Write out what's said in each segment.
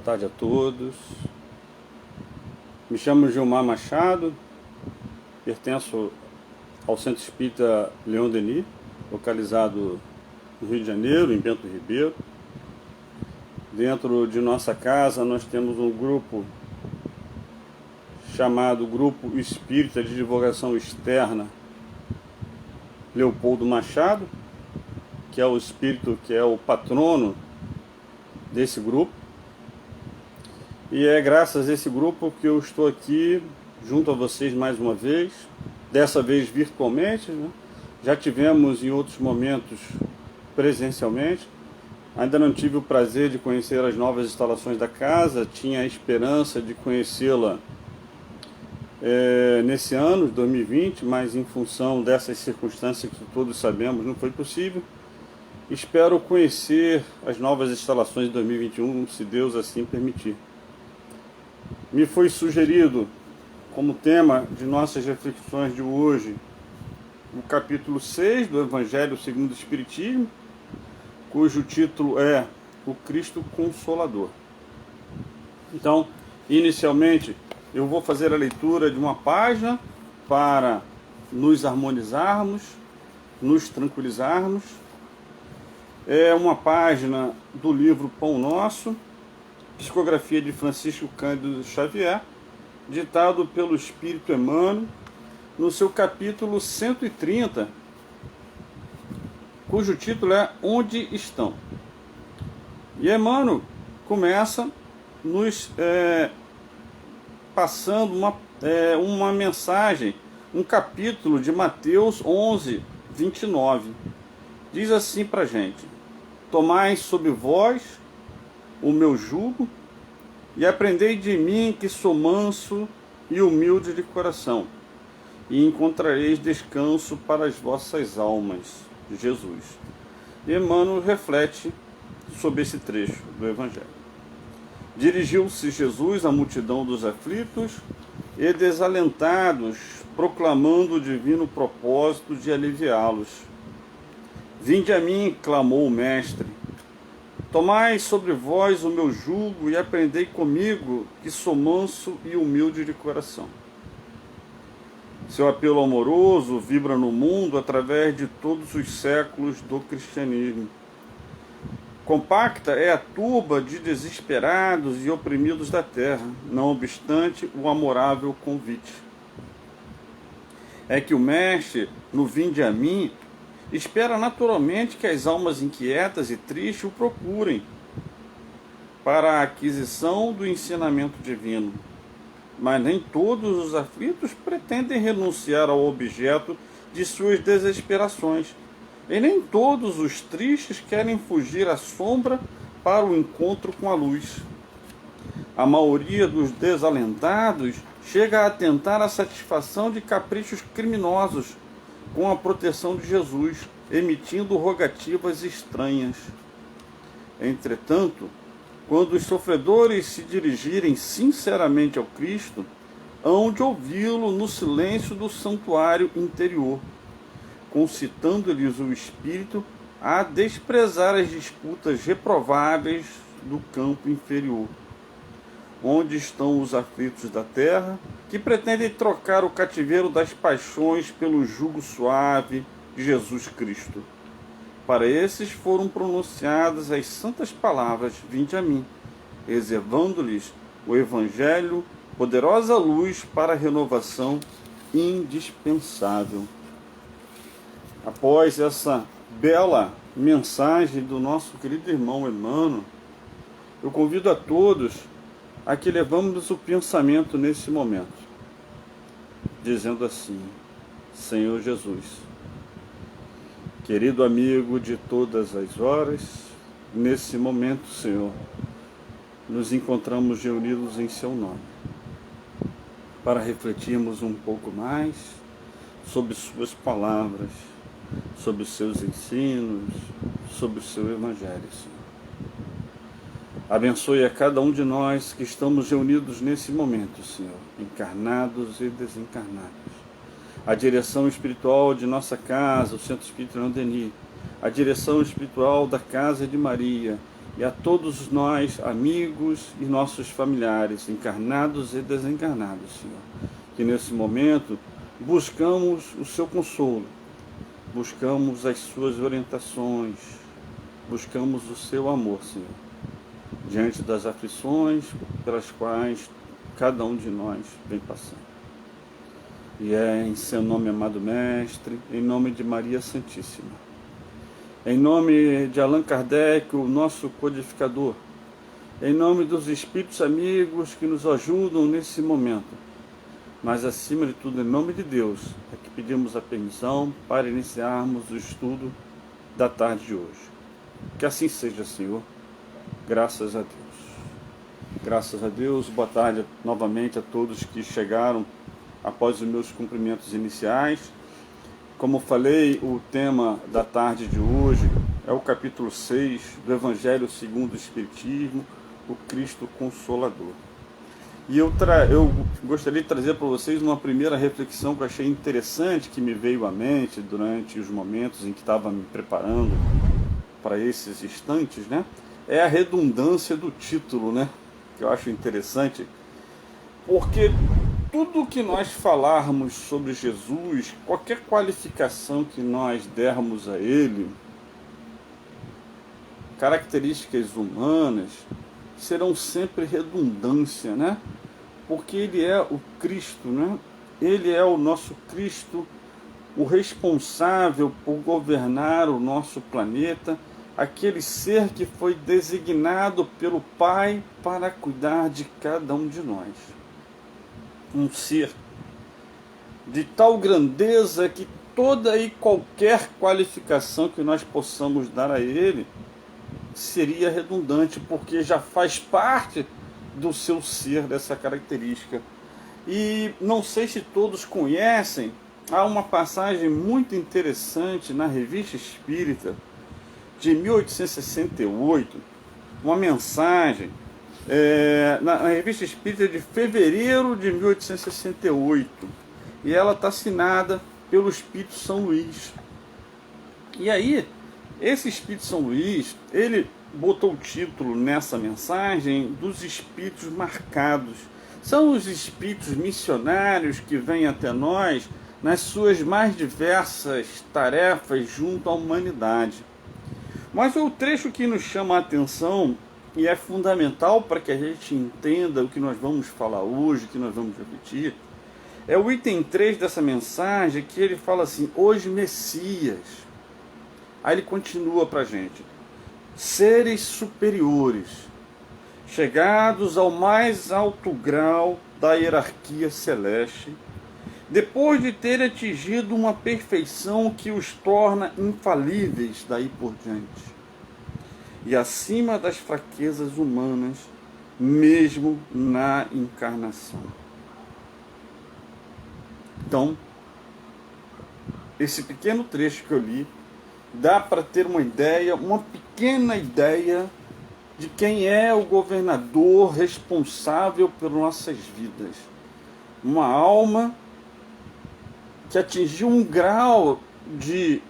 tarde a todos. Me chamo Gilmar Machado, pertenço ao Centro Espírita Leon Denis, localizado no Rio de Janeiro, em Bento Ribeiro. Dentro de nossa casa nós temos um grupo chamado Grupo Espírita de Divulgação Externa Leopoldo Machado, que é o espírito que é o patrono desse grupo. E é graças a esse grupo que eu estou aqui junto a vocês mais uma vez, dessa vez virtualmente, né? Já tivemos em outros momentos presencialmente. Ainda não tive o prazer de conhecer as novas instalações da casa, tinha a esperança de conhecê-la nesse ano, 2020, mas em função dessas circunstâncias que todos sabemos, não foi possível. Espero conhecer as novas instalações de 2021, se Deus assim permitir. Me foi sugerido como tema de nossas reflexões de hoje o capítulo 6 do Evangelho segundo o Espiritismo, cujo título é O Cristo Consolador. Então, inicialmente, eu vou fazer a leitura de uma página para nos harmonizarmos, nos tranquilizarmos. É uma página do livro Pão Nosso, psicografia de Francisco Cândido Xavier, ditado pelo Espírito Emmanuel, no seu capítulo 130, cujo título é Onde Estão? E Emmanuel começa nos passando uma mensagem, um capítulo de Mateus 11, 29. Diz assim para a gente: tomai sobre vós o meu jugo e aprendei de mim, que sou manso e humilde de coração, e encontrareis descanso para as vossas almas. Jesus. E Emmanuel reflete sobre esse trecho do Evangelho. Dirigiu-se Jesus à multidão dos aflitos e desalentados, proclamando o divino propósito de aliviá-los. Vinde a mim, clamou o Mestre. Tomai sobre vós o meu jugo e aprendei comigo, que sou manso e humilde de coração. Seu apelo amoroso vibra no mundo através de todos os séculos do cristianismo. Compacta é a turba de desesperados e oprimidos da terra, não obstante o amorável convite. É que o Mestre, no vinde a mim, espera naturalmente que as almas inquietas e tristes o procurem para a aquisição do ensinamento divino. Mas nem todos os aflitos pretendem renunciar ao objeto de suas desesperações, e nem todos os tristes querem fugir à sombra para o encontro com a luz. A maioria dos desalentados chega a tentar a satisfação de caprichos criminosos com a proteção de Jesus, emitindo rogativas estranhas. Entretanto, quando os sofredores se dirigirem sinceramente ao Cristo, hão de ouvi-lo no silêncio do santuário interior, concitando-lhes o espírito a desprezar as disputas reprováveis do campo inferior. Onde estão os aflitos da terra, que pretendem trocar o cativeiro das paixões pelo jugo suave de Jesus Cristo? Para esses foram pronunciadas as santas palavras: vinde a mim, reservando-lhes o Evangelho, poderosa luz para a renovação indispensável. Após essa bela mensagem do nosso querido irmão Emmanuel, eu convido a todos a que levamos o pensamento nesse momento, dizendo assim: Senhor Jesus, querido amigo de todas as horas, nesse momento, Senhor, nos encontramos reunidos em Seu nome, para refletirmos um pouco mais sobre Suas palavras, sobre os Seus ensinos, sobre o Seu Evangelho, Senhor. Abençoe a cada um de nós que estamos reunidos nesse momento, Senhor, encarnados e desencarnados. A direção espiritual de nossa casa, o Centro Espírita Leon Denis, a direção espiritual da Casa de Maria e a todos nós, amigos e nossos familiares, encarnados e desencarnados, Senhor, que nesse momento buscamos o seu consolo, buscamos as suas orientações, buscamos o seu amor, Senhor, diante das aflições pelas quais cada um de nós vem passando. E é em seu nome, amado Mestre, em nome de Maria Santíssima, em nome de Allan Kardec, o nosso codificador, em nome dos espíritos amigos que nos ajudam nesse momento, mas acima de tudo, em nome de Deus, é que pedimos a permissão para iniciarmos o estudo da tarde de hoje. Que assim seja, Senhor. Graças a Deus. Graças a Deus. Boa tarde novamente a todos que chegaram após os meus cumprimentos iniciais. Como falei, o tema da tarde de hoje é o capítulo 6 do Evangelho segundo o Espiritismo, o Cristo Consolador. E eu gostaria de trazer para vocês uma primeira reflexão que eu achei interessante, que me veio à mente durante os momentos em que estava me preparando para esses instantes, né? É a redundância do título, né? Que eu acho interessante, porque tudo que nós falarmos sobre Jesus, qualquer qualificação que nós dermos a ele, características humanas, serão sempre redundância, né? Porque ele é o Cristo, né? Ele é o nosso Cristo, o responsável por governar o nosso planeta, aquele ser que foi designado pelo Pai para cuidar de cada um de nós. Um ser de tal grandeza que toda e qualquer qualificação que nós possamos dar a ele seria redundante, porque já faz parte do seu ser, dessa característica. E não sei se todos conhecem, há uma passagem muito interessante na Revista Espírita de 1868, uma mensagem na Revista Espírita de fevereiro de 1868, e ela está assinada pelo Espírito São Luís. E aí, esse Espírito São Luís, ele botou o título nessa mensagem dos Espíritos Marcados. São os Espíritos missionários que vêm até nós nas suas mais diversas tarefas junto à humanidade. Mas o trecho que nos chama a atenção e é fundamental para que a gente entenda o que nós vamos falar hoje, o que nós vamos repetir, é o item 3 dessa mensagem, que ele fala assim: hoje Messias. Aí ele continua para a gente: seres superiores, chegados ao mais alto grau da hierarquia celeste, depois de terem atingido uma perfeição que os torna infalíveis daí por diante, e acima das fraquezas humanas, mesmo na encarnação. Então, esse pequeno trecho que eu li dá para ter uma ideia, uma pequena ideia de quem é o governador responsável por nossas vidas. Uma alma que atingiu um grau de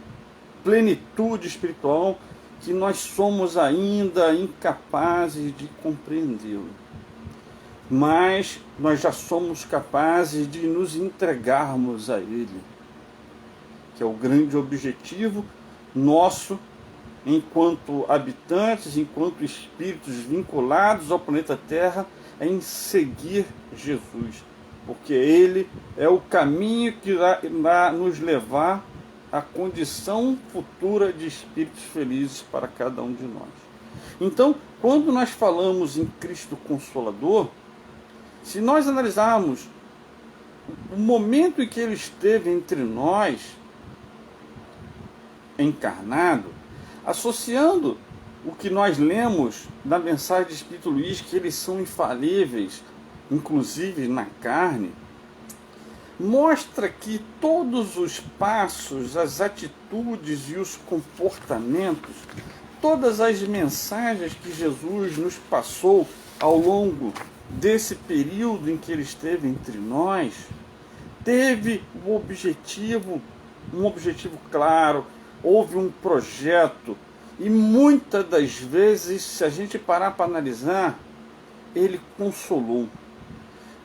plenitude espiritual que nós somos ainda incapazes de compreendê-lo. Mas nós já somos capazes de nos entregarmos a Ele, que é o grande objetivo nosso, enquanto habitantes, enquanto espíritos vinculados ao planeta Terra, é em seguir Jesus, porque Ele é o caminho que irá nos levar à condição futura de espíritos felizes para cada um de nós. Então, quando nós falamos em Cristo Consolador, se nós analisarmos o momento em que Ele esteve entre nós, encarnado, associando o que nós lemos na mensagem de Espírito Luís, que eles são infalíveis, inclusive na carne, mostra que todos os passos, as atitudes e os comportamentos, todas as mensagens que Jesus nos passou ao longo desse período em que Ele esteve entre nós, teve um objetivo claro. Houve um projeto E muitas das vezes, se a gente parar para analisar, ele consolou.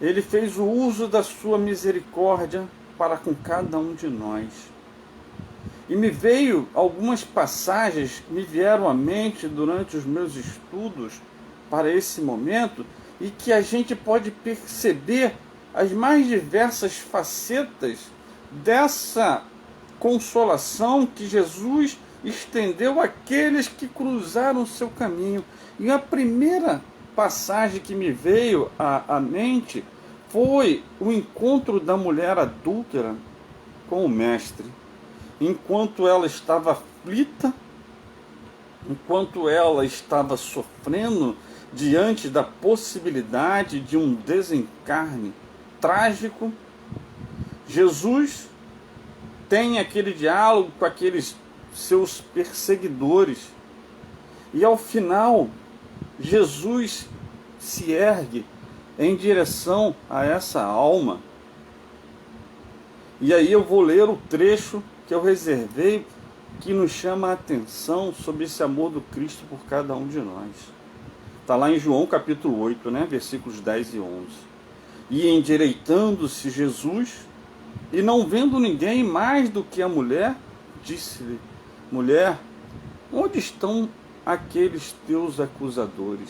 Ele fez o uso da sua misericórdia para com cada um de nós. E algumas passagens me vieram à mente durante os meus estudos para esse momento, e que a gente pode perceber as mais diversas facetas dessa consolação que Jesus estendeu àqueles que cruzaram o seu caminho. E a primeira passagem que me veio à mente foi o encontro da mulher adúltera com o Mestre. Enquanto ela estava aflita, enquanto ela estava sofrendo diante da possibilidade de um desencarne trágico, Jesus tem aquele diálogo com aqueles seus perseguidores. E ao final, Jesus se ergue em direção a essa alma. E aí eu vou ler o trecho que eu reservei, que nos chama a atenção sobre esse amor do Cristo por cada um de nós. Está lá em João capítulo 8, versículos 10 e 11. E endireitando-se Jesus, e não vendo ninguém mais do que a mulher, disse-lhe: Mulher, onde estão aqueles teus acusadores?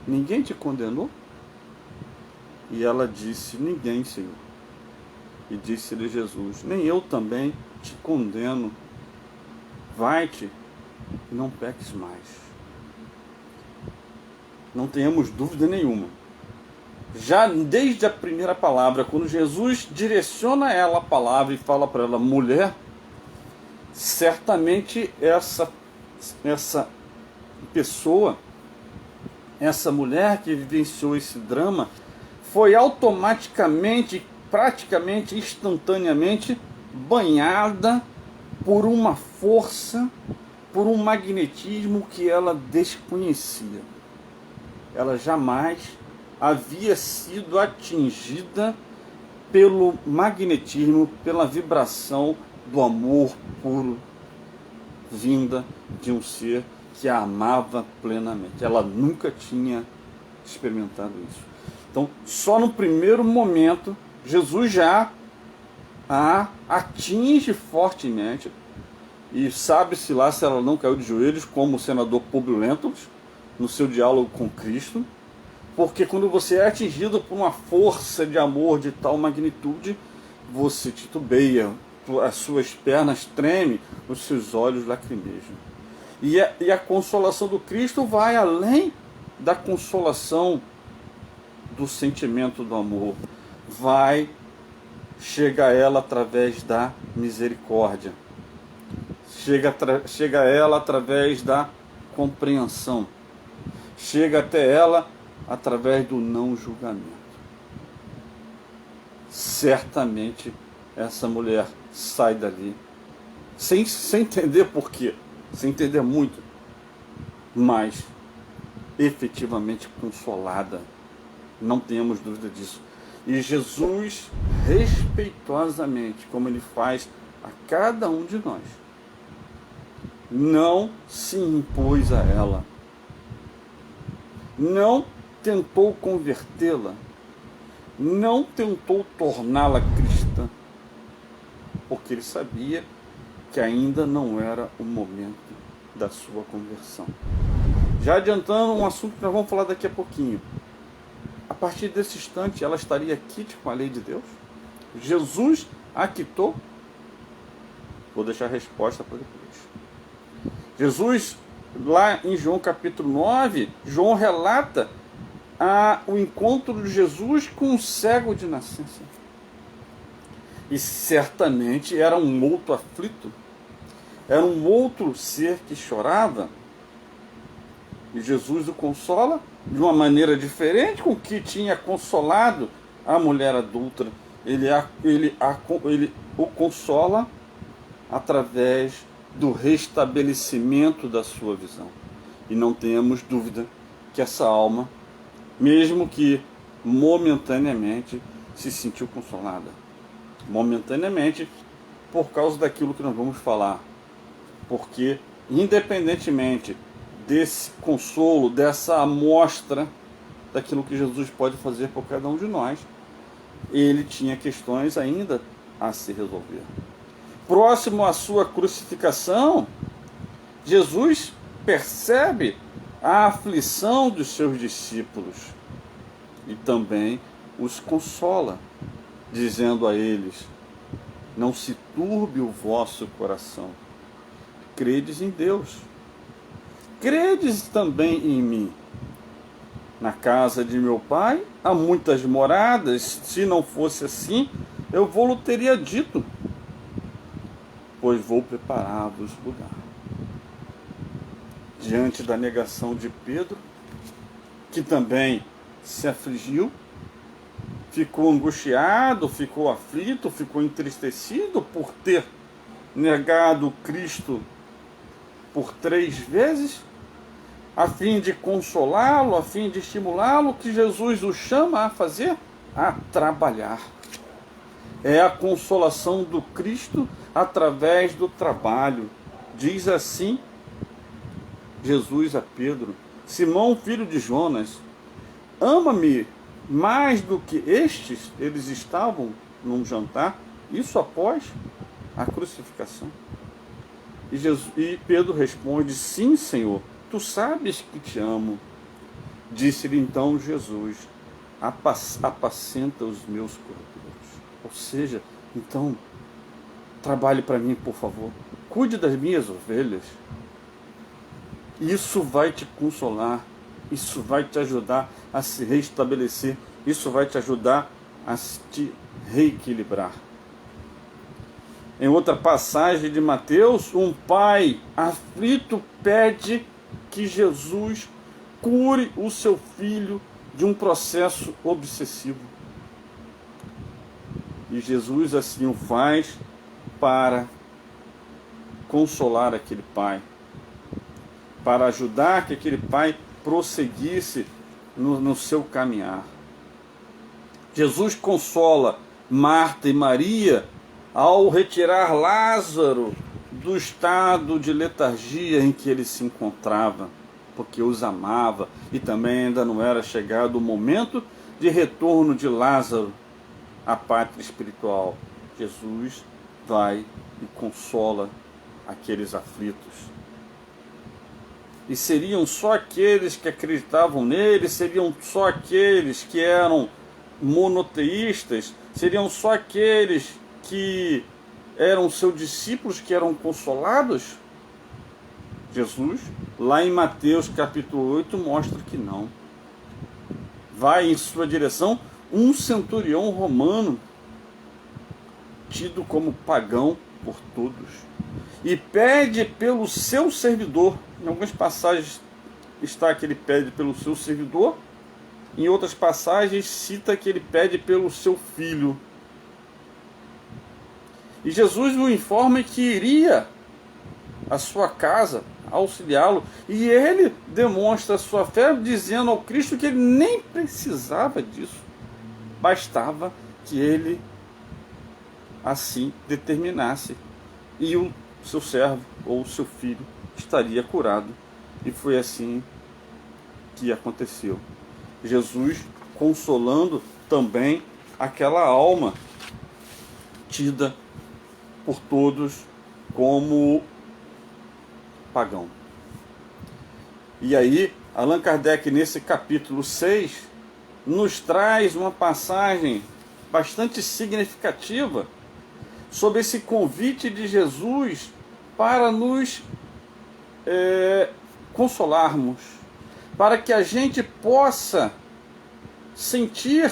Ninguém te condenou? E ela disse: Ninguém, Senhor. E disse-lhe Jesus: Nem eu também te condeno. Vai-te e não peques mais. Não tenhamos dúvida nenhuma. Já desde a primeira palavra, quando Jesus direciona a ela a palavra e fala para ela: mulher, certamente essa pessoa, essa mulher que vivenciou esse drama, foi automaticamente, praticamente instantaneamente, banhada por uma força, por um magnetismo que ela desconhecia. Ela jamais havia sido atingida pelo magnetismo, pela vibração do amor puro, vinda de um ser que a amava plenamente. Ela nunca tinha experimentado isso. Então, só no primeiro momento, Jesus já a atinge fortemente, e sabe-se lá se ela não caiu de joelhos, como o senador Públio Lentulus, no seu diálogo com Cristo, porque quando você é atingido por uma força de amor de tal magnitude, você titubeia, as suas pernas tremem, os seus olhos lacrimejam. E a consolação do Cristo vai além da consolação do sentimento do amor, chega a ela através da misericórdia, chega a ela através da compreensão, chega até ela através do não julgamento. Certamente essa mulher sai dali sem entender por quê, sem entender muito, mas efetivamente consolada, não temos dúvida disso. E Jesus, respeitosamente, como ele faz a cada um de nós, não se impôs a ela, não tentou convertê-la, não tentou torná-la cristã, porque ele sabia que ainda não era o momento da sua conversão. Já adiantando um assunto que nós vamos falar daqui a pouquinho. A partir desse instante, ela estaria quite com a lei de Deus? Jesus a quitou? Vou deixar a resposta para depois. Jesus, lá em João capítulo 9, João relata o encontro de Jesus com um cego de nascença. E certamente era um outro aflito, era um outro ser que chorava, e Jesus o consola de uma maneira diferente com que tinha consolado a mulher adúltera. Ele o consola através do restabelecimento da sua visão. E não tenhamos dúvida que essa alma, mesmo que momentaneamente, se sentiu consolada. Momentaneamente, por causa daquilo que nós vamos falar. Porque independentemente desse consolo, dessa amostra daquilo que Jesus pode fazer por cada um de nós, ele tinha questões ainda a se resolver. Próximo à sua crucificação, Jesus percebe a aflição dos seus discípulos e também os consola, dizendo a eles: não se turbe o vosso coração, credes em Deus, credes também em mim. Na casa de meu pai há muitas moradas, se não fosse assim, eu vou-lhe teria dito, pois vou preparar-vos lugar. Diante da negação de Pedro, que também se afligiu, ficou angustiado, ficou aflito, ficou entristecido por ter negado Cristo por 3 vezes, a fim de consolá-lo, a fim de estimulá-lo, que Jesus o chama a fazer? A trabalhar. É a consolação do Cristo através do trabalho. Diz assim Jesus a Pedro: Simão, filho de Jonas, ama-me mais do que estes? Eles estavam num jantar, isso após a crucificação. E Pedro responde: sim, Senhor, tu sabes que te amo. Disse-lhe então Jesus: apacenta os meus cordeiros. Ou seja, então, trabalhe para mim, por favor. Cuide das minhas ovelhas. Isso vai te consolar. Isso vai te ajudar a se restabelecer. Isso vai te ajudar a te reequilibrar. Em outra passagem de Mateus, um pai aflito pede que Jesus cure o seu filho de um processo obsessivo. E Jesus assim o faz para consolar aquele pai, para ajudar que aquele pai prosseguisse no seu caminhar. Jesus consola Marta e Maria ao retirar Lázaro do estado de letargia em que ele se encontrava, porque os amava, e também ainda não era chegado o momento de retorno de Lázaro à pátria espiritual. Jesus vai e consola aqueles aflitos. E seriam só aqueles que acreditavam nele, seriam só aqueles que eram monoteístas, seriam só aqueles que eram seus discípulos que eram consolados? Jesus, lá em Mateus capítulo 8, mostra que não. Vai em sua direção um centurião romano, tido como pagão por todos, e pede pelo seu servidor. Em algumas passagens está que ele pede pelo seu servidor, em outras passagens cita que ele pede pelo seu filho. E Jesus o informa que iria à sua casa auxiliá-lo, e ele demonstra a sua fé dizendo ao Cristo que ele nem precisava disso, bastava que ele assim determinasse, e o seu servo ou o seu filho estaria curado. E foi assim que aconteceu. Jesus consolando também aquela alma tida por todos como pagão. E aí, Allan Kardec, nesse capítulo 6, nos traz uma passagem bastante significativa sobre esse convite de Jesus para nos consolarmos, para que a gente possa sentir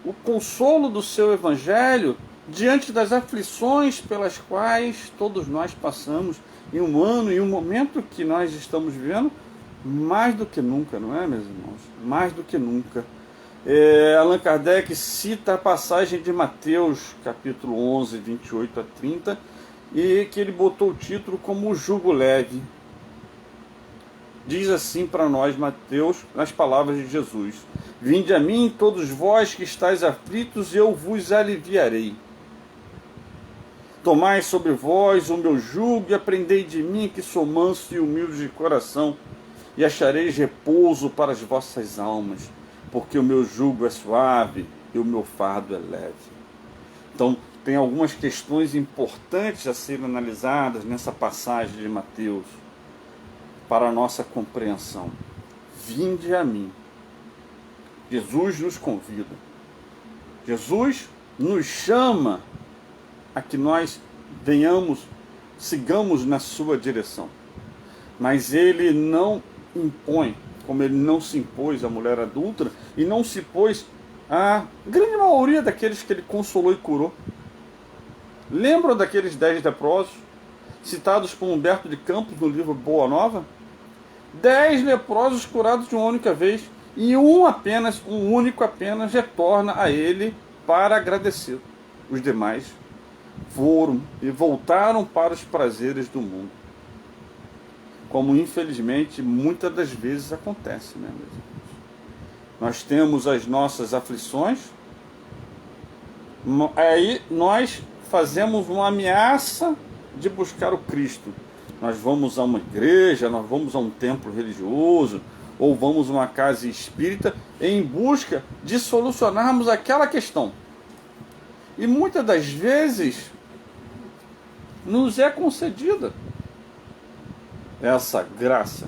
o consolo do seu Evangelho diante das aflições pelas quais todos nós passamos em um ano, em um momento que nós estamos vivendo, mais do que nunca, não é, meus irmãos? Mais do que nunca. Allan Kardec cita a passagem de Mateus, capítulo 11, 28 a 30, e que ele botou o título como o jugo leve. Diz assim para nós, Mateus, nas palavras de Jesus: vinde a mim, todos vós que estáis aflitos, e eu vos aliviarei. Tomai sobre vós o meu jugo e aprendei de mim, que sou manso e humilde de coração, e achareis repouso para as vossas almas, porque o meu jugo é suave e o meu fardo é leve. Então, tem algumas questões importantes a serem analisadas nessa passagem de Mateus para a nossa compreensão. Vinde a mim. Jesus nos convida. Jesus nos chama a que nós sigamos na sua direção. Mas ele não impõe, como ele não se impôs à mulher adúltera e não se pôs à grande maioria daqueles que ele consolou e curou. Lembram daqueles 10 leprosos citados por Humberto de Campos no livro Boa Nova? 10 leprosos curados de uma única vez, e um único apenas retorna a ele para agradecer. Os demais foram e voltaram para os prazeres do mundo, como infelizmente muitas das vezes acontece, né, meus irmãos? Nós temos as nossas aflições, aí nós fazemos uma ameaça de buscar o Cristo. Nós vamos a uma igreja, nós vamos a um templo religioso, ou vamos a uma casa espírita em busca de solucionarmos aquela questão. E muitas das vezes nos é concedida essa graça.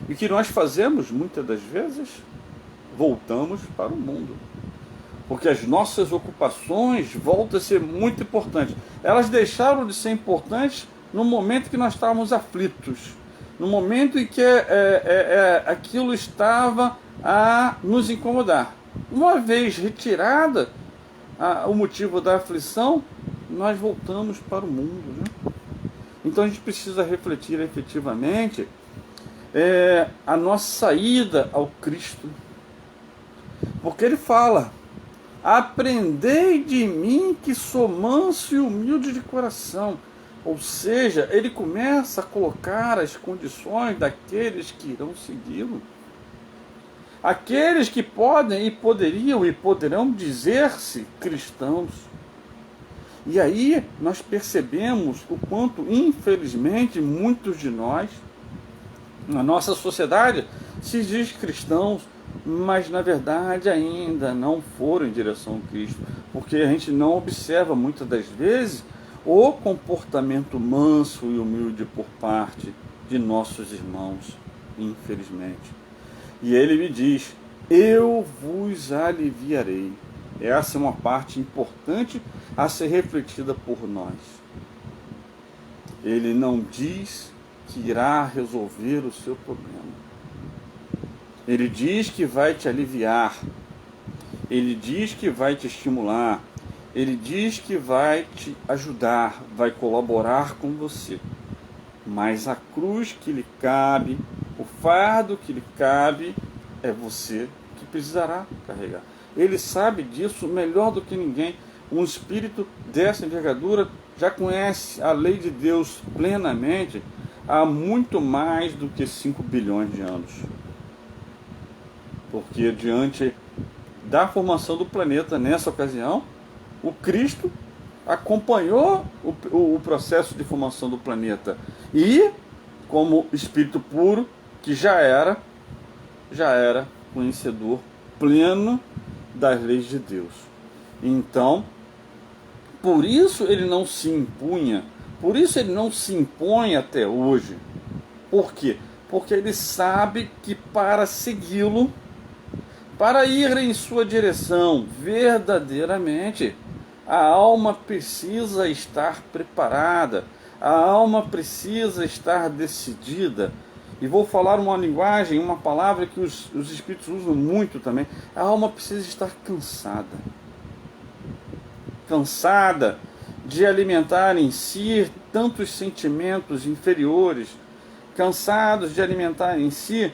E o que nós fazemos muitas das vezes? Voltamos para o mundo. Porque as nossas ocupações voltam a ser muito importantes. Elas deixaram de ser importantes no momento que nós estávamos aflitos, no momento em que aquilo estava a nos incomodar. Uma vez retirada o motivo da aflição, nós voltamos para o mundo, né? Então a gente precisa refletir efetivamente a nossa saída ao Cristo. Porque ele fala: aprendei de mim, que sou manso e humilde de coração. Ou seja, ele começa a colocar as condições daqueles que irão segui-lo. Aqueles que podem e poderiam e poderão dizer-se cristãos. E aí nós percebemos o quanto, infelizmente, muitos de nós, na nossa sociedade, se diz cristãos, mas na verdade ainda não foram em direção a Cristo, porque a gente não observa muitas das vezes o comportamento manso e humilde por parte de nossos irmãos, infelizmente. E ele me diz: eu vos aliviarei. Essa é uma parte importante a ser refletida por nós. Ele não diz que irá resolver o seu problema. Ele diz que vai te aliviar. Ele diz que vai te estimular. Ele diz que vai te ajudar, vai colaborar com você. Mas a cruz que lhe cabe, o fardo que lhe cabe, é você que precisará carregar. Ele sabe disso melhor do que ninguém. Um espírito dessa envergadura já conhece a lei de Deus plenamente há muito mais do que 5 bilhões de anos. Porque diante da formação do planeta, nessa ocasião, o Cristo acompanhou o processo de formação do planeta. E, como espírito puro, que já era conhecedor pleno das leis de Deus. Então, por isso ele não se impunha, por isso ele não se impõe até hoje. Por quê? Porque ele sabe que para segui-lo, para ir em sua direção verdadeiramente, a alma precisa estar preparada, a alma precisa estar decidida. E vou falar uma linguagem, uma palavra que os espíritos usam muito também. A alma precisa estar cansada. Cansada de alimentar em si tantos sentimentos inferiores, cansados de alimentar em si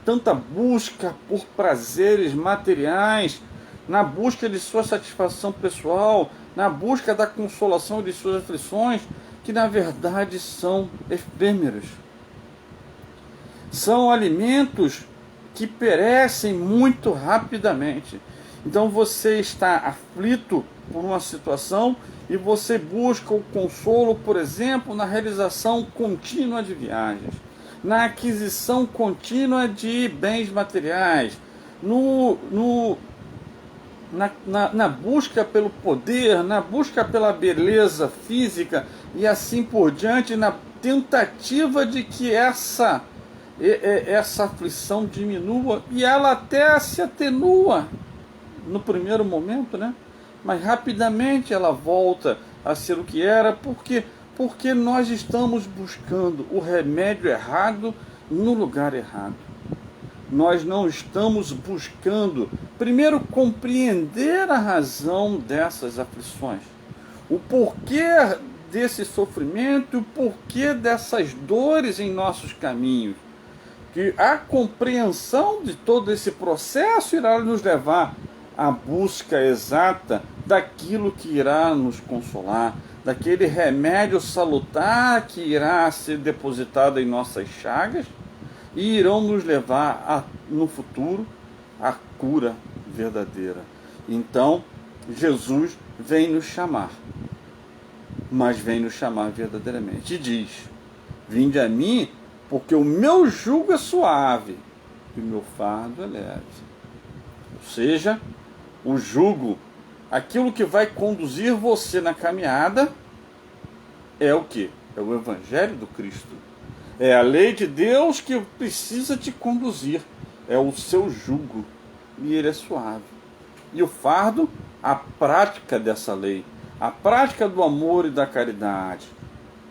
tanta busca por prazeres materiais, na busca de sua satisfação pessoal, na busca da consolação de suas aflições, que na verdade são efêmeros. São alimentos que perecem muito rapidamente. Então você está aflito por uma situação e você busca o consolo, por exemplo, na realização contínua de viagens, na aquisição contínua de bens materiais, na busca pelo poder, na busca pela beleza física e assim por diante, na tentativa de que essa aflição diminua, e ela até se atenua no primeiro momento, né? Mas rapidamente ela volta a ser o que era, porque nós estamos buscando o remédio errado no lugar errado. Nós não estamos buscando, primeiro, compreender a razão dessas aflições, o porquê desse sofrimento, o porquê dessas dores em nossos caminhos. Que a compreensão de todo esse processo irá nos levar à busca exata daquilo que irá nos consolar, daquele remédio salutar que irá ser depositado em nossas chagas e irão nos levar no futuro à cura verdadeira. Então, Jesus vem nos chamar, mas vem nos chamar verdadeiramente. E diz: vinde a mim, porque o meu jugo é suave e o meu fardo é leve. Ou seja, o jugo, aquilo que vai conduzir você na caminhada, é o quê? É o Evangelho do Cristo. É a lei de Deus que precisa te conduzir. É o seu jugo. E ele é suave. E o fardo, a prática dessa lei. A prática do amor e da caridade.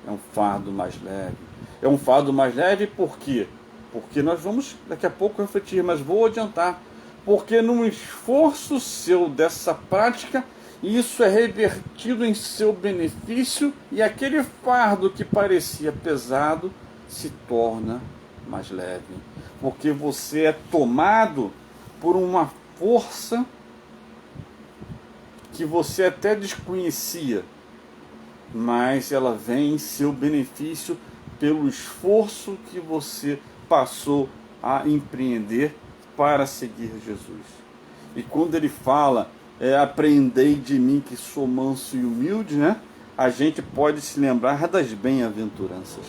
É um fardo mais leve. É um fardo mais leve por quê? Porque nós vamos daqui a pouco refletir, mas vou adiantar. Porque num esforço seu dessa prática, isso é revertido em seu benefício e aquele fardo que parecia pesado se torna mais leve. Porque você é tomado por uma força que você até desconhecia, mas ela vem em seu benefício pelo esforço que você passou a empreender para seguir Jesus. E quando ele fala, aprendei de mim que sou manso e humilde, né? A gente pode se lembrar das bem-aventuranças,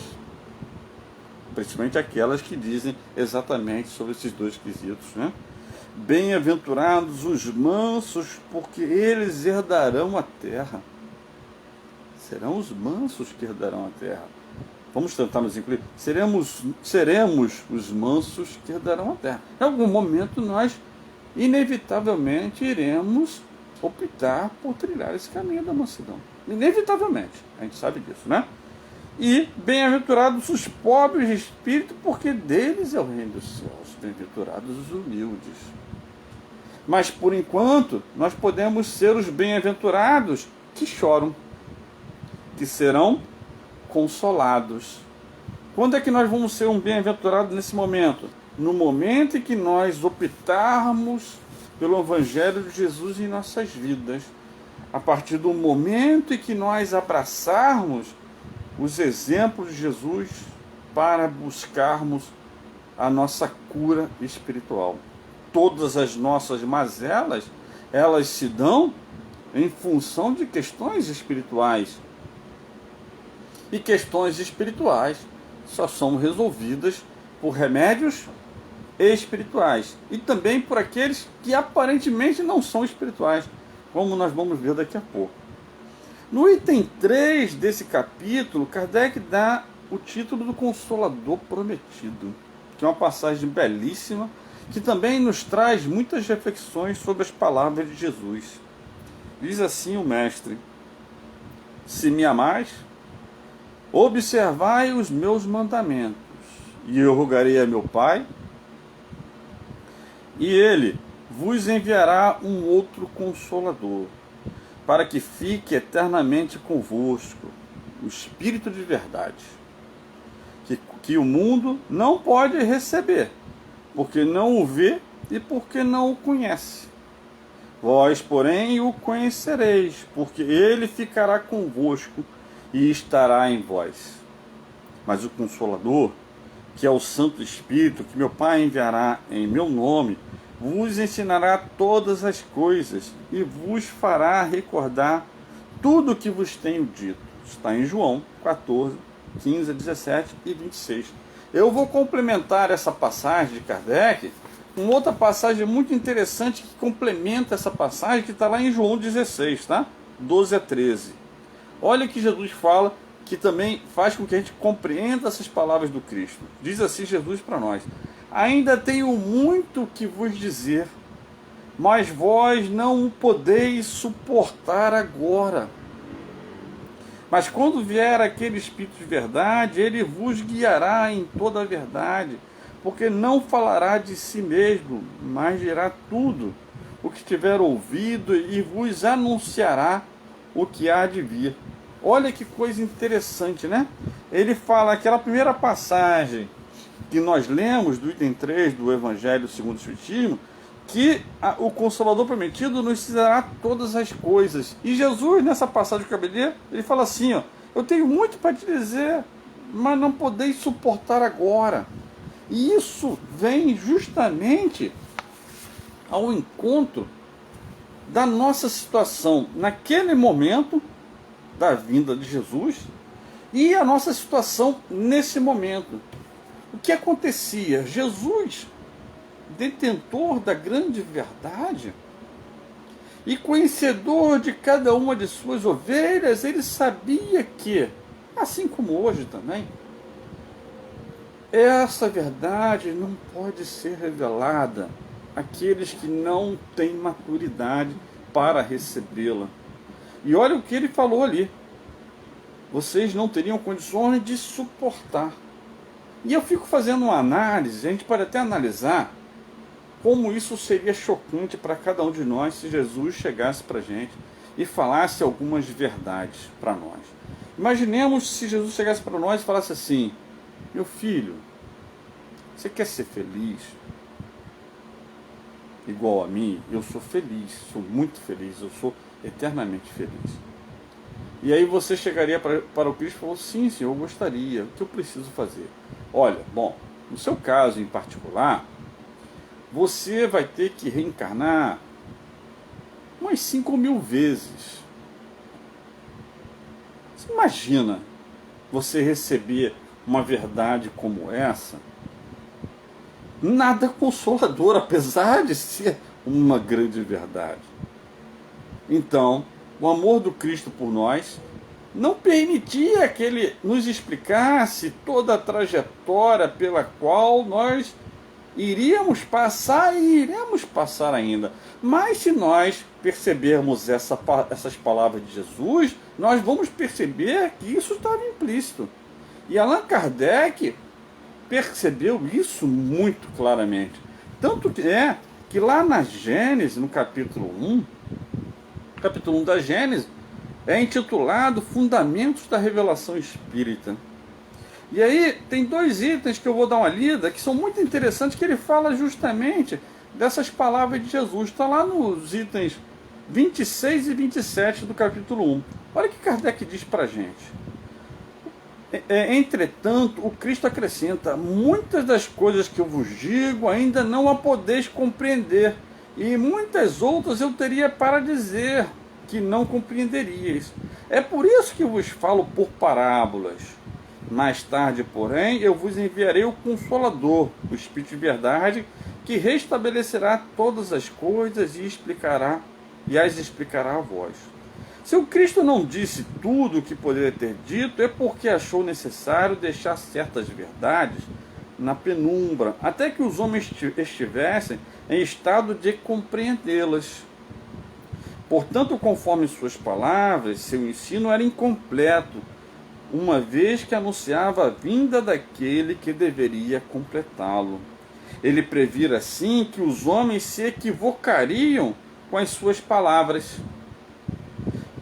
principalmente aquelas que dizem exatamente sobre esses dois quesitos, né? Bem-aventurados os mansos, porque eles herdarão a terra. Serão os mansos que herdarão a terra. Vamos tentar nos incluir. Seremos os mansos que herdarão a terra. Em algum momento nós, inevitavelmente, iremos optar por trilhar esse caminho da mansidão. Inevitavelmente. A gente sabe disso, né? E bem-aventurados os pobres de espírito, porque deles é o reino dos céus. Bem-aventurados os humildes. Mas, por enquanto, nós podemos ser os bem-aventurados que choram, que serão consolados. Quando é que nós vamos ser um bem-aventurado nesse momento? No momento em que nós optarmos pelo Evangelho de Jesus em nossas vidas. A partir do momento em que nós abraçarmos os exemplos de Jesus para buscarmos a nossa cura espiritual. Todas as nossas mazelas, elas se dão em função de questões espirituais. E questões espirituais só são resolvidas por remédios espirituais. E também por aqueles que aparentemente não são espirituais, como nós vamos ver daqui a pouco. No item 3 desse capítulo, Kardec dá o título do Consolador Prometido, que é uma passagem belíssima, que também nos traz muitas reflexões sobre as palavras de Jesus. Diz assim o mestre: se me amais, observai os meus mandamentos, e eu rogarei a meu Pai, e ele vos enviará um outro Consolador, para que fique eternamente convosco, o Espírito de verdade, que o mundo não pode receber, porque não o vê e porque não o conhece. Vós, porém, o conhecereis, porque ele ficará convosco e estará em vós. Mas o Consolador, que é o Santo Espírito, que meu Pai enviará em meu nome, vos ensinará todas as coisas e vos fará recordar tudo o que vos tenho dito. Está em João 14, 15, 17 e 26. Eu vou complementar essa passagem de Kardec com outra passagem muito interessante que complementa essa passagem, que está lá em João 16, tá? 12 a 13. Olha que Jesus fala, que também faz com que a gente compreenda essas palavras do Cristo. Diz assim Jesus para nós: ainda tenho muito que vos dizer, mas vós não o podeis suportar agora. Mas quando vier aquele Espírito de verdade, ele vos guiará em toda a verdade, porque não falará de si mesmo, mas dirá tudo o que tiver ouvido e vos anunciará o que há de vir. Olha que coisa interessante, né? Ele fala aquela primeira passagem que nós lemos do item 3 do Evangelho segundo o Espiritismo, que o Consolador prometido nos ensinará todas as coisas. E Jesus, nessa passagem do Cabeleiro, ele fala assim, ó: eu tenho muito para te dizer, mas não podeis suportar agora. E isso vem justamente ao encontro da nossa situação naquele momento da vinda de Jesus e a nossa situação nesse momento. O que acontecia? Jesus, detentor da grande verdade e conhecedor de cada uma de suas ovelhas, ele sabia que, assim como hoje também, essa verdade não pode ser revelada àqueles que não têm maturidade para recebê-la. E olha o que ele falou ali: vocês não teriam condições de suportar. E eu fico fazendo uma análise, a gente pode até analisar como isso seria chocante para cada um de nós se Jesus chegasse para a gente e falasse algumas verdades para nós. Imaginemos se Jesus chegasse para nós e falasse assim: meu filho, você quer ser feliz? Igual a mim, eu sou feliz, sou muito feliz, eu sou eternamente feliz. E aí você chegaria para o Cristo e falou: sim, senhor, eu gostaria, o que eu preciso fazer? Olha, bom, no seu caso em particular, você vai ter que reencarnar umas 5.000 vezes. Você imagina você receber uma verdade como essa? Nada consolador, apesar de ser uma grande verdade. Então, o amor do Cristo por nós não permitia que ele nos explicasse toda a trajetória pela qual nós iríamos passar e iremos passar ainda. Mas se nós percebermos essas palavras de Jesus, nós vamos perceber que isso estava implícito. E Allan Kardec percebeu isso muito claramente. Tanto que lá na Gênesis, no capítulo 1 da Gênesis, é intitulado Fundamentos da Revelação Espírita. E aí tem 2 itens que eu vou dar uma lida, que são muito interessantes, que ele fala justamente dessas palavras de Jesus. Está lá nos itens 26 e 27 do capítulo 1. Olha o que Kardec diz para a gente. Entretanto, o Cristo acrescenta: muitas das coisas que eu vos digo ainda não a podeis compreender, e muitas outras eu teria para dizer que não compreenderíeis. É por isso que vos falo por parábolas. Mais tarde, porém, eu vos enviarei o Consolador, o Espírito de verdade, que restabelecerá todas as coisas e as explicará a vós. Se o Cristo não disse tudo o que poderia ter dito, é porque achou necessário deixar certas verdades na penumbra, até que os homens estivessem em estado de compreendê-las. Portanto, conforme suas palavras, seu ensino era incompleto, uma vez que anunciava a vinda daquele que deveria completá-lo. Ele previra assim que os homens se equivocariam com as suas palavras,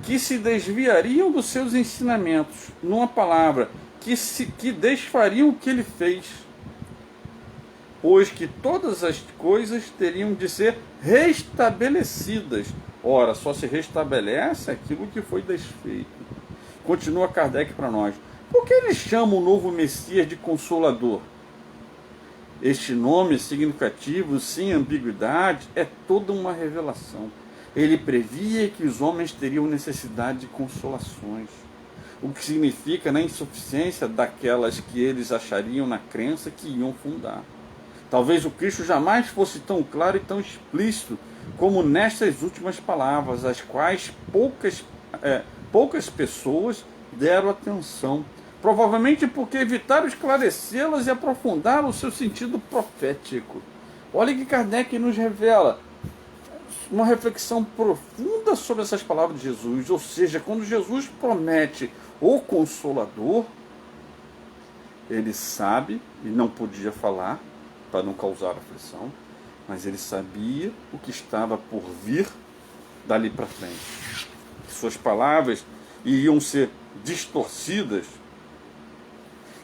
que se desviariam dos seus ensinamentos, numa palavra, que desfariam o que ele fez, pois que todas as coisas teriam de ser restabelecidas. Ora, só se restabelece aquilo que foi desfeito. Continua Kardec para nós. Por que ele chama o novo Messias de Consolador? Este nome significativo, sem ambiguidade, é toda uma revelação. Ele previa que os homens teriam necessidade de consolações, o que significa na insuficiência daquelas que eles achariam na crença que iam fundar. Talvez o Cristo jamais fosse tão claro e tão explícito como nestas últimas palavras, às quais poucas pessoas deram atenção, provavelmente porque evitaram esclarecê-las e aprofundar o seu sentido profético. Olha que Kardec nos revela uma reflexão profunda sobre essas palavras de Jesus, ou seja, quando Jesus promete o Consolador, ele sabe, e não podia falar para não causar aflição, mas ele sabia o que estava por vir dali para frente. Suas palavras iriam ser distorcidas,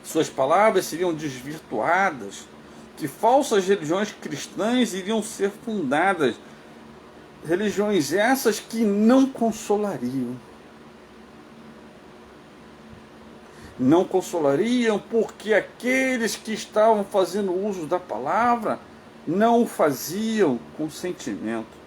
suas palavras seriam desvirtuadas, que falsas religiões cristãs iriam ser fundadas, religiões essas que não consolariam. Não consolariam porque aqueles que estavam fazendo uso da palavra não o faziam com sentimento.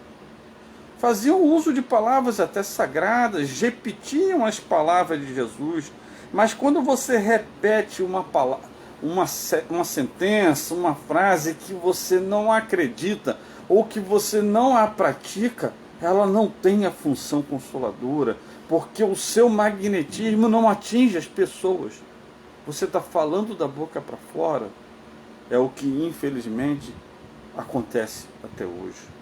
Faziam uso de palavras até sagradas, repetiam as palavras de Jesus, mas quando você repete uma palavra, uma sentença, uma frase que você não acredita ou que você não a pratica, ela não tem a função consoladora, porque o seu magnetismo não atinge as pessoas. Você está falando da boca para fora, é o que infelizmente acontece até hoje.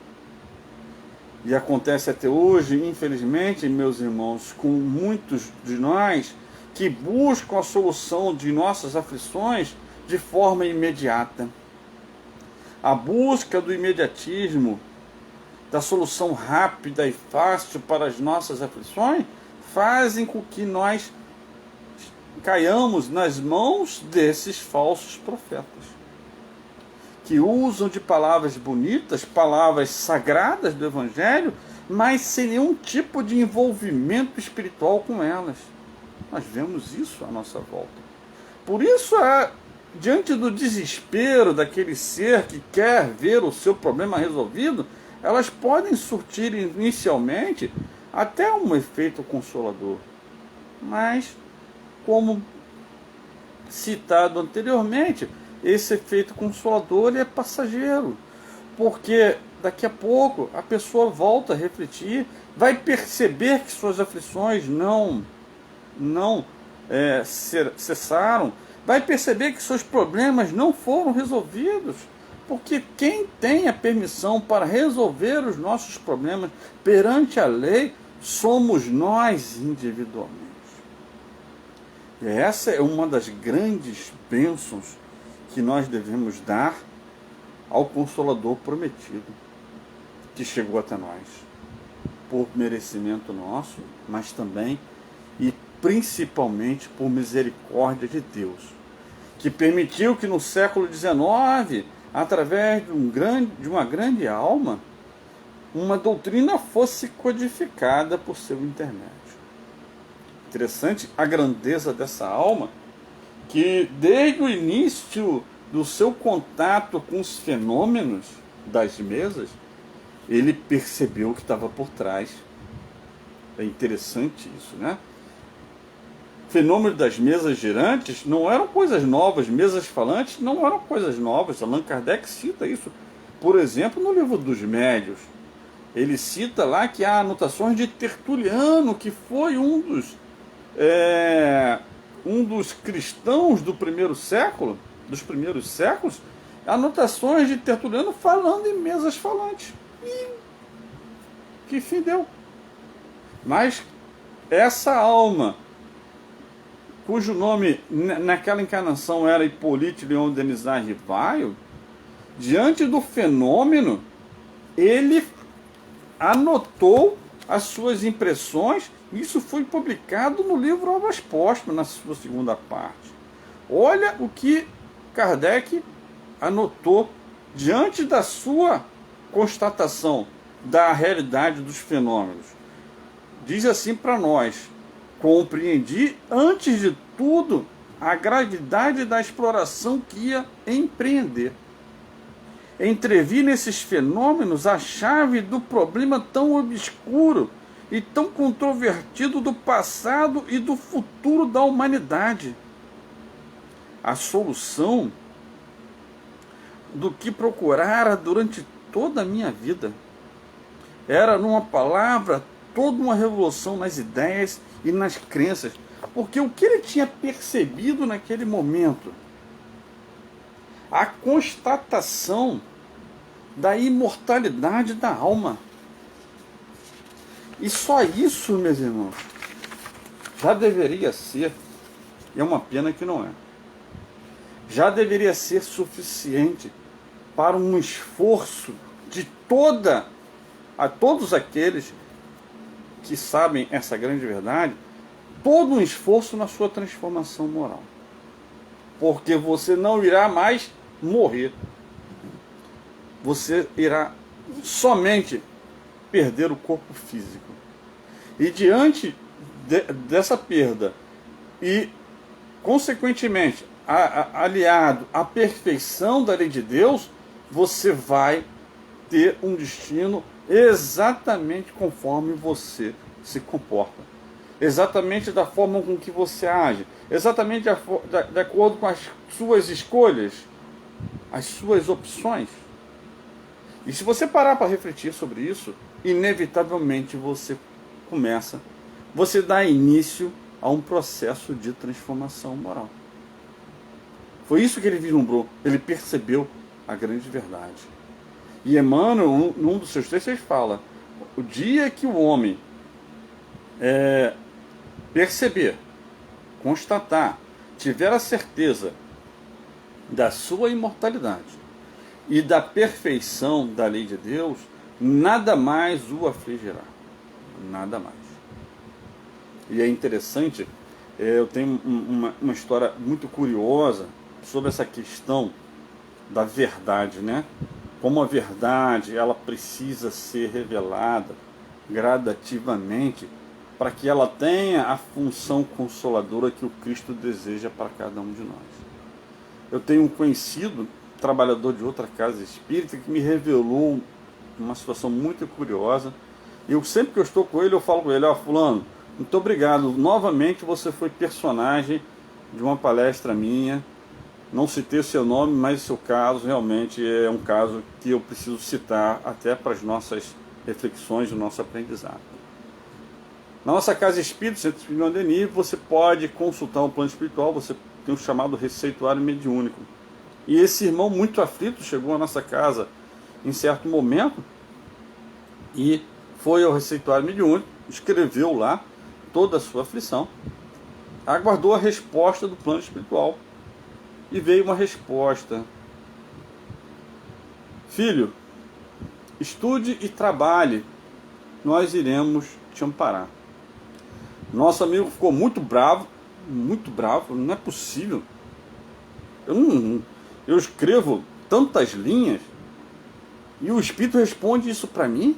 E acontece até hoje, infelizmente, meus irmãos, com muitos de nós que buscam a solução de nossas aflições de forma imediata. A busca do imediatismo, da solução rápida e fácil para as nossas aflições, fazem com que nós caiamos nas mãos desses falsos profetas, que usam de palavras bonitas, palavras sagradas do Evangelho, mas sem nenhum tipo de envolvimento espiritual com elas. Nós vemos isso à nossa volta. Por isso, diante do desespero daquele ser que quer ver o seu problema resolvido, elas podem surtir inicialmente até um efeito consolador. Mas, como citado anteriormente, esse efeito consolador é passageiro, porque daqui a pouco a pessoa volta a refletir, vai perceber que suas aflições não cessaram, vai perceber que seus problemas não foram resolvidos, porque quem tem a permissão para resolver os nossos problemas perante a lei somos nós individualmente. E essa é uma das grandes bênçãos que nós devemos dar ao Consolador prometido, que chegou até nós, por merecimento nosso, mas também e principalmente por misericórdia de Deus, que permitiu que no século XIX, através de uma grande alma, uma doutrina fosse codificada por seu intermédio. Interessante a grandeza dessa alma, que desde o início do seu contato com os fenômenos das mesas, ele percebeu o que estava por trás. É interessante isso, né? Fenômeno das mesas girantes não eram coisas novas, mesas falantes não eram coisas novas. Allan Kardec cita isso, por exemplo, no livro dos Médiuns. Ele cita lá que há anotações de Tertuliano, que foi um dos cristãos do primeiro século, dos primeiros séculos, anotações de Tertuliano falando em mesas falantes. E que fim deu? Mas essa alma, cujo nome naquela encarnação era Hippolyte Léon Denisard Rivaio, diante do fenômeno, ele anotou as suas impressões. Isso foi publicado no livro Obras Póstumas, na sua segunda parte. Olha o que Kardec anotou diante da sua constatação da realidade dos fenômenos. Diz assim para nós: compreendi, antes de tudo, a gravidade da exploração que ia empreender. entrevi nesses fenômenos a chave do problema tão obscuro e tão controvertido do passado e do futuro da humanidade. A solução do que procurara durante toda a minha vida. Era, numa palavra, toda uma revolução nas ideias e nas crenças. Porque o que ele tinha percebido naquele momento? A constatação da imortalidade da alma. E só isso, meus irmãos, já deveria ser, e é uma pena que não é, já deveria ser suficiente para um esforço de a todos aqueles que sabem essa grande verdade, todo um esforço na sua transformação moral. Porque você não irá mais morrer. Você irá somente perder o corpo físico. E diante dessa perda e, consequentemente, aliado à perfeição da lei de Deus, você vai ter um destino exatamente conforme você se comporta, exatamente da forma com que você age, exatamente de acordo com as suas escolhas, as suas opções. E se você parar para refletir sobre isso, inevitavelmente você dá início a um processo de transformação moral. Foi isso que ele vislumbrou, ele percebeu a grande verdade. E Emmanuel, num dos seus textos, ele fala: o dia que o homem perceber, constatar, tiver a certeza da sua imortalidade e da perfeição da lei de Deus, nada mais o afligirá. Nada mais. E é interessante, eu tenho uma história muito curiosa sobre essa questão da verdade, né? Como a verdade, ela precisa ser revelada gradativamente para que ela tenha a função consoladora que o Cristo deseja para cada um de nós. Eu tenho um conhecido, trabalhador de outra casa espírita, que me revelou uma situação muito curiosa. E sempre que eu estou com ele, eu falo com ele: ó, fulano, muito obrigado, novamente você foi personagem de uma palestra minha. Não citei o seu nome, mas o seu caso realmente é um caso que eu preciso citar até para as nossas reflexões, o nosso aprendizado. Na nossa casa espírita, Centro Espírita Denis, você pode consultar um plano espiritual, você tem um chamado receituário mediúnico. E esse irmão muito aflito chegou à nossa casa em certo momento e foi ao receituário mediúnico, escreveu lá toda a sua aflição, aguardou a resposta do plano espiritual. E veio uma resposta: filho, estude e trabalhe, nós iremos te amparar. Nosso amigo ficou muito bravo, não é possível. Eu escrevo tantas linhas e o Espírito responde isso para mim?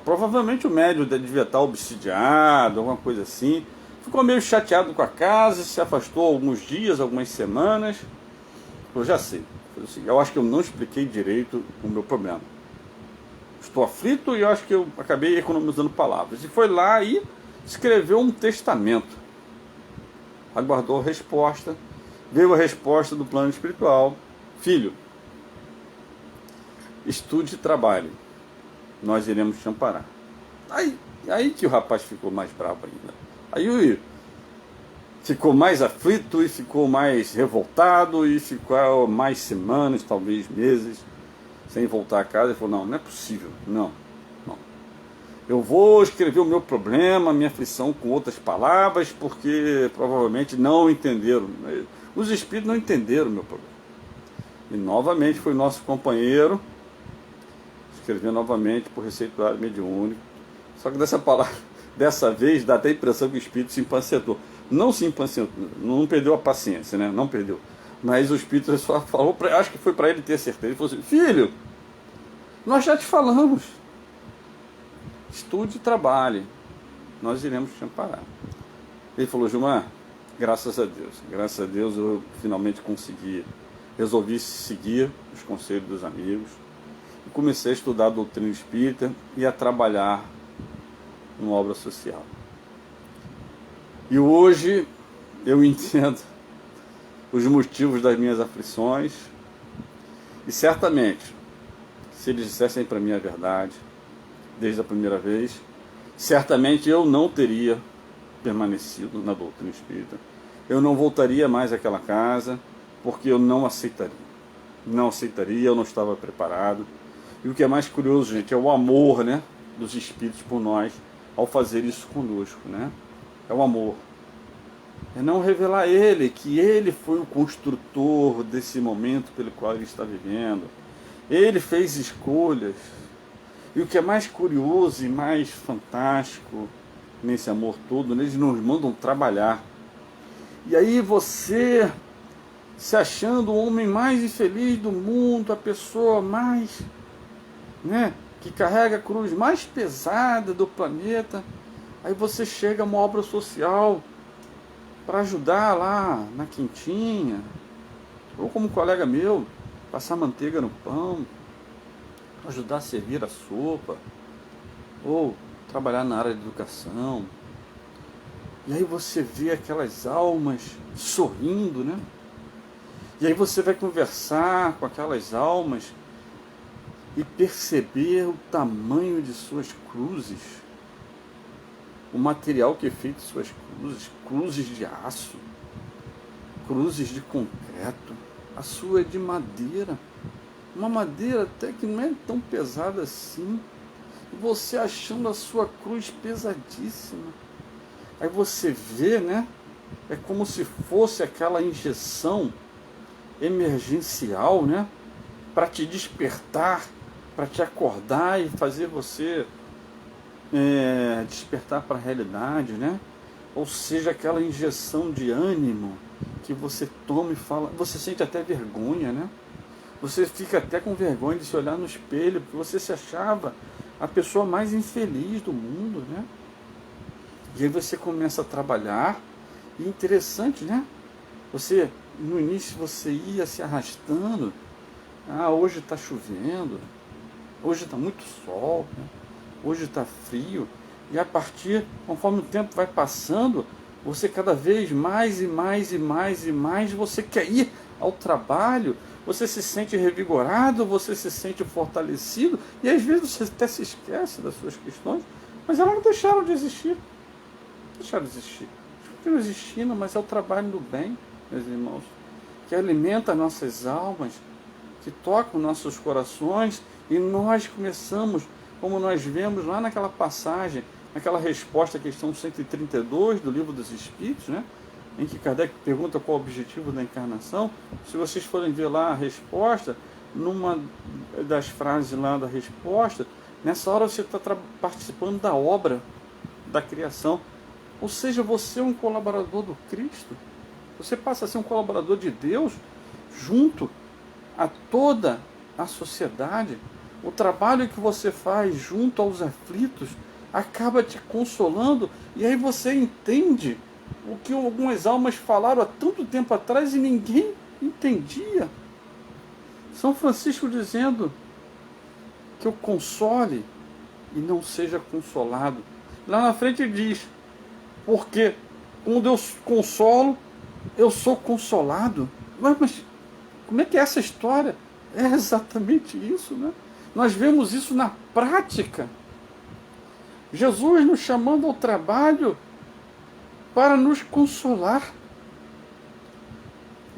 Provavelmente o médium devia estar obsidiado, alguma coisa assim. Ficou meio chateado com a casa, se afastou alguns dias, algumas semanas. Eu já sei. Eu acho que eu não expliquei direito o meu problema. Estou aflito e eu acho que eu acabei economizando palavras. E foi lá e escreveu um testamento. Aguardou a resposta. Veio a resposta do plano espiritual: filho, estude e trabalhe, nós iremos te amparar. Aí que o rapaz ficou mais bravo ainda. Aí ficou mais aflito e ficou mais revoltado e ficou mais semanas, talvez meses, sem voltar a casa. Ele falou: não é possível, não. Eu vou escrever o meu problema, a minha aflição com outras palavras, porque provavelmente não entenderam. Os espíritos não entenderam o meu problema. E novamente foi nosso companheiro, escreveu novamente por receituário mediúnico. Só que dessa vez dá até a impressão que o espírito se impacientou. Não se impacientou, não perdeu a paciência, né? Não perdeu. Mas o espírito só falou, acho que foi para ele ter certeza. Ele falou assim: filho, nós já te falamos, estude e trabalhe, nós iremos te amparar. Ele falou: Gilmar, graças a Deus eu finalmente consegui resolvi seguir os conselhos dos amigos e comecei a estudar a doutrina espírita e a trabalhar em obra social. E hoje eu entendo os motivos das minhas aflições e certamente, se eles dissessem para mim a verdade desde a primeira vez, certamente eu não teria permanecido na doutrina espírita. Eu não voltaria mais àquela casa, porque eu não aceitaria. Não aceitaria, eu não estava preparado. E o que é mais curioso, gente, é o amor, né, dos espíritos por nós ao fazer isso conosco, né? É o amor. É não revelar a ele que ele foi o construtor desse momento pelo qual ele está vivendo. Ele fez escolhas. E o que é mais curioso e mais fantástico nesse amor todo, eles nos mandam trabalhar. E aí você, se achando o homem mais infeliz do mundo, a pessoa mais, né, que carrega a cruz mais pesada do planeta, aí você chega a uma obra social para ajudar lá na quintinha, ou como um colega meu, passar manteiga no pão, ajudar a servir a sopa, ou trabalhar na área de educação. E aí você vê aquelas almas sorrindo, né? E aí você vai conversar com aquelas almas e perceber o tamanho de suas cruzes, o material que é feito de suas cruzes, cruzes de aço, cruzes de concreto, a sua é de madeira, uma madeira até que não é tão pesada assim, e você achando a sua cruz pesadíssima. Aí você vê, né? É como se fosse aquela injeção emergencial, né? Para te despertar, para te acordar e fazer você despertar para a realidade, né? Ou seja, aquela injeção de ânimo que você toma e fala, você sente até vergonha, né? Você fica até com vergonha de se olhar no espelho, porque você se achava a pessoa mais infeliz do mundo, né? E aí você começa a trabalhar, e interessante, né? Você, no início, você ia se arrastando, hoje está chovendo, hoje está muito sol, né? Hoje está frio, e a partir, conforme o tempo vai passando, você cada vez mais e mais e mais e mais, você quer ir ao trabalho, você se sente revigorado, você se sente fortalecido, e às vezes você até se esquece das suas questões, mas elas não deixaram de existir. Deixaram de existir. Continuam existindo, mas é o trabalho do bem, meus irmãos, que alimenta nossas almas, que toca os nossos corações, e nós começamos, como nós vemos lá naquela passagem, naquela resposta à questão 132 do Livro dos Espíritos, né, em que Kardec pergunta qual o objetivo da encarnação. Se vocês forem ver lá a resposta, numa das frases lá da resposta, nessa hora você está participando da obra da criação. Ou seja, você é um colaborador do Cristo. Você passa a ser um colaborador de Deus junto a toda a sociedade. O trabalho que você faz junto aos aflitos acaba te consolando, e aí você entende o que algumas almas falaram há tanto tempo atrás e ninguém entendia. São Francisco dizendo que eu console e não seja consolado. Lá na frente ele diz, porque quando eu consolo, eu sou consolado. Mas como é que é essa história? É exatamente isso, né? Nós vemos isso na prática. Jesus nos chamando ao trabalho para nos consolar.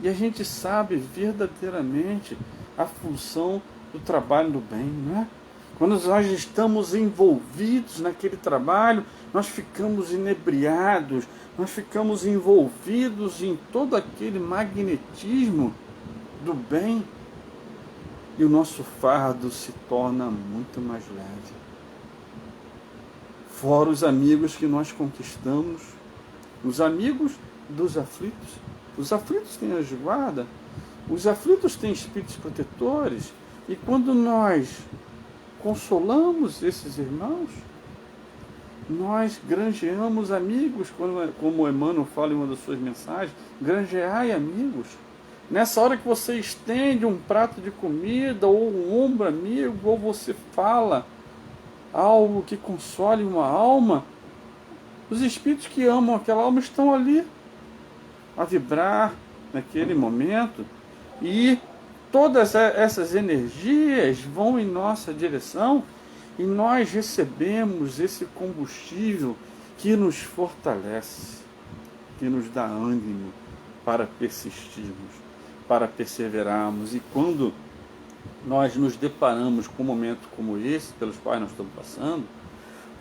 E a gente sabe verdadeiramente a função do trabalho do bem, não é? Quando nós estamos envolvidos naquele trabalho, nós ficamos inebriados, nós ficamos envolvidos em todo aquele magnetismo do bem, e o nosso fardo se torna muito mais leve. Fora os amigos que nós conquistamos, os amigos dos aflitos. Os aflitos têm anjo de guarda, os aflitos têm espíritos protetores, e quando nós consolamos esses irmãos, nós granjeamos amigos, como Emmanuel fala em uma das suas mensagens, granjeai amigos. Nessa hora que você estende um prato de comida, ou um ombro amigo, ou você fala algo que console uma alma, os espíritos que amam aquela alma estão ali a vibrar naquele momento, e todas essas energias vão em nossa direção e nós recebemos esse combustível que nos fortalece, que nos dá ânimo para persistirmos, para perseverarmos. E quando nós nos deparamos com um momento como esse, pelos quais nós estamos passando,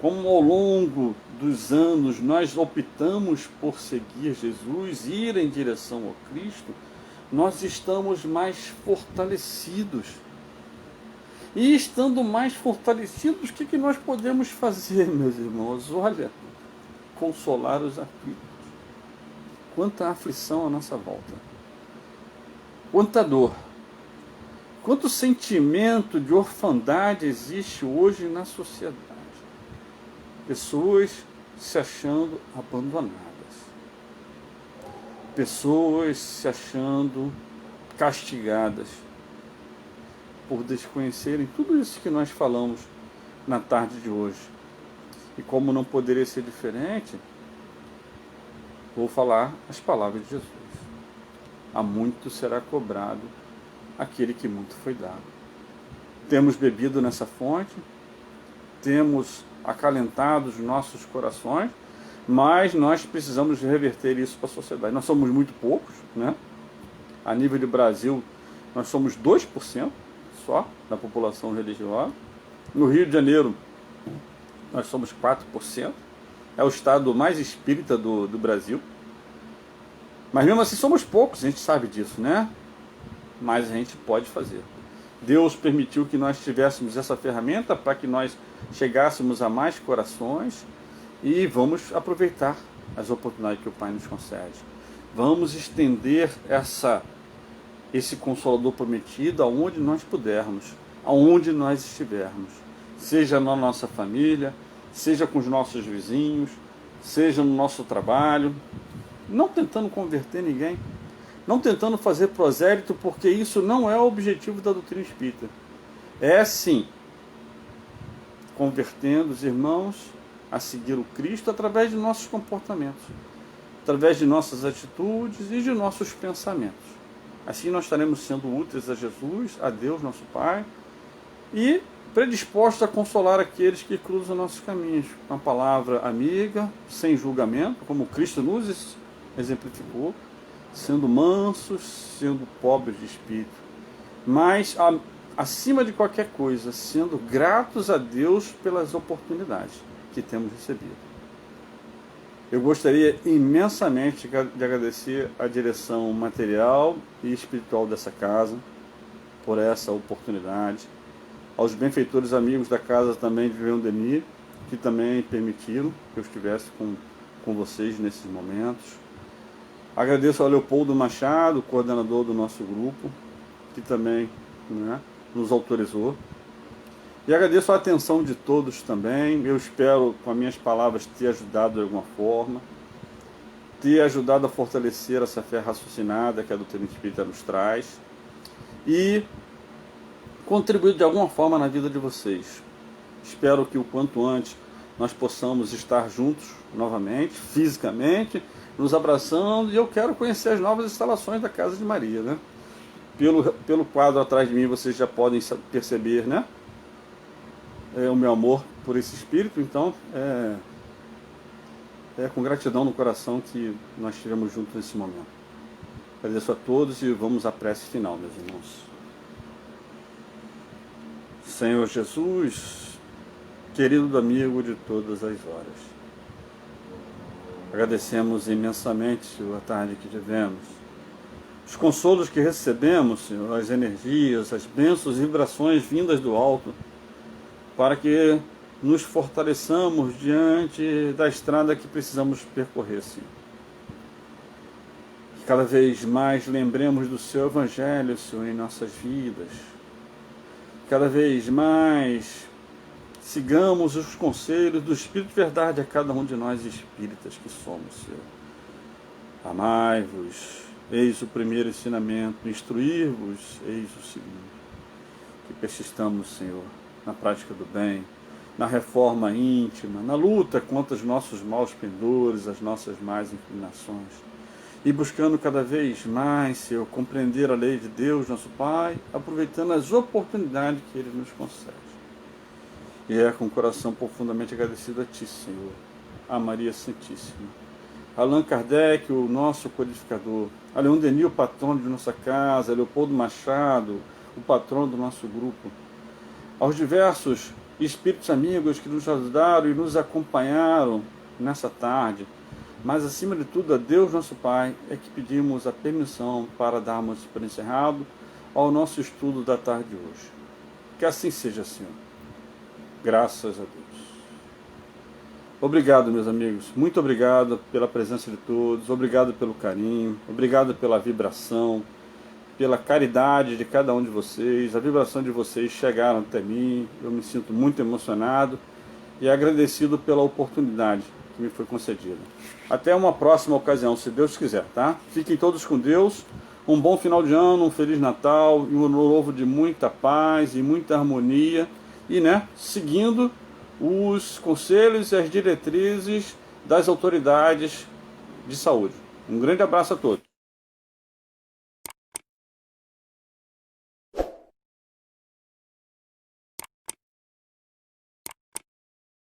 como ao longo dos anos nós optamos por seguir Jesus, ir em direção ao Cristo, nós estamos mais fortalecidos. E estando mais fortalecidos, o que nós podemos fazer, meus irmãos? Olha, consolar os aflitos. Quanta aflição à nossa volta. Quanta dor. Quanto sentimento de orfandade existe hoje na sociedade. Pessoas se achando abandonadas. Pessoas se achando castigadas por desconhecerem tudo isso que nós falamos na tarde de hoje. E como não poderia ser diferente, vou falar as palavras de Jesus. A muito será cobrado aquele que muito foi dado. Temos bebido nessa fonte, temos acalentado os nossos corações, mas nós precisamos reverter isso para a sociedade. Nós somos muito poucos, né? A nível de Brasil, nós somos 2% só da população religiosa. No Rio de Janeiro, nós somos 4%. É o estado mais espírita do Brasil. Mas mesmo assim somos poucos, a gente sabe disso, né? Mas a gente pode fazer. Deus permitiu que nós tivéssemos essa ferramenta para que nós chegássemos a mais corações, e vamos aproveitar as oportunidades que o Pai nos concede. Vamos estender esse Consolador prometido aonde nós pudermos, aonde nós estivermos, seja na nossa família, seja com os nossos vizinhos, seja no nosso trabalho, não tentando converter ninguém, não tentando fazer prosélito, porque isso não é o objetivo da doutrina espírita. É sim convertendo os irmãos a seguir o Cristo através de nossos comportamentos, através de nossas atitudes e de nossos pensamentos. Assim nós estaremos sendo úteis a Jesus, a Deus, nosso Pai, e predispostos a consolar aqueles que cruzam nossos caminhos, com a palavra amiga, sem julgamento, como Cristo nos exemplificou, sendo mansos, sendo pobres de espírito, mas acima de qualquer coisa, sendo gratos a Deus pelas oportunidades que temos recebido. Eu gostaria imensamente de agradecer a direção material e espiritual dessa casa por essa oportunidade, aos benfeitores amigos da casa também de Leon Denis, que também permitiram que eu estivesse com vocês nesses momentos. Agradeço ao Leopoldo Machado, coordenador do nosso grupo, que também, né, nos autorizou. E agradeço a atenção de todos também. Eu espero, com as minhas palavras, ter ajudado de alguma forma, ter ajudado a fortalecer essa fé raciocinada que a doutrina espírita nos traz, e contribuir de alguma forma na vida de vocês. Espero que o quanto antes nós possamos estar juntos novamente, fisicamente, nos abraçando, e eu quero conhecer as novas instalações da Casa de Maria, né? Pelo quadro atrás de mim vocês já podem perceber, né? O meu amor por esse espírito. Então é com gratidão no coração que nós estivemos juntos nesse momento. Agradeço a todos e vamos à prece final, meus irmãos. Senhor Jesus, querido amigo de todas as horas, agradecemos imensamente, Senhor, a tarde que tivemos, os consolos que recebemos, Senhor, as energias, as bênçãos e vibrações vindas do alto, para que nos fortaleçamos diante da estrada que precisamos percorrer, Senhor. Que cada vez mais lembremos do Seu Evangelho, Senhor, em nossas vidas. Cada vez mais sigamos os conselhos do Espírito de Verdade a cada um de nós espíritas que somos, Senhor. Amai-vos, Eis o primeiro ensinamento, instruir-vos, eis o segundo. Que persistamos, Senhor, na prática do bem, na reforma íntima, na luta contra os nossos maus pendores, as nossas más inclinações. E buscando cada vez mais, Senhor, compreender a lei de Deus, nosso Pai, aproveitando as oportunidades que Ele nos concede. E é com o coração profundamente agradecido a Ti, Senhor, a Maria Santíssima, Allan Kardec, o nosso codificador, a Leon Denis, o patrono de nossa casa, a Leopoldo Machado, o patrono do nosso grupo, aos diversos espíritos amigos que nos ajudaram e nos acompanharam nessa tarde, mas acima de tudo a Deus nosso Pai é que pedimos a permissão para darmos por encerrado ao nosso estudo da tarde de hoje. Que assim seja, Senhor. Graças a Deus. Obrigado, meus amigos. Muito obrigado pela presença de todos. Obrigado pelo carinho. Obrigado pela vibração, pela caridade de cada um de vocês. A vibração de vocês chegaram até mim. Eu me sinto muito emocionado e agradecido pela oportunidade que me foi concedida. Até uma próxima ocasião, se Deus quiser, tá? Fiquem todos com Deus. Um bom final de ano, um Feliz Natal e um ano novo de muita paz e muita harmonia. E, seguindo os conselhos e as diretrizes das autoridades de saúde. Um grande abraço a todos.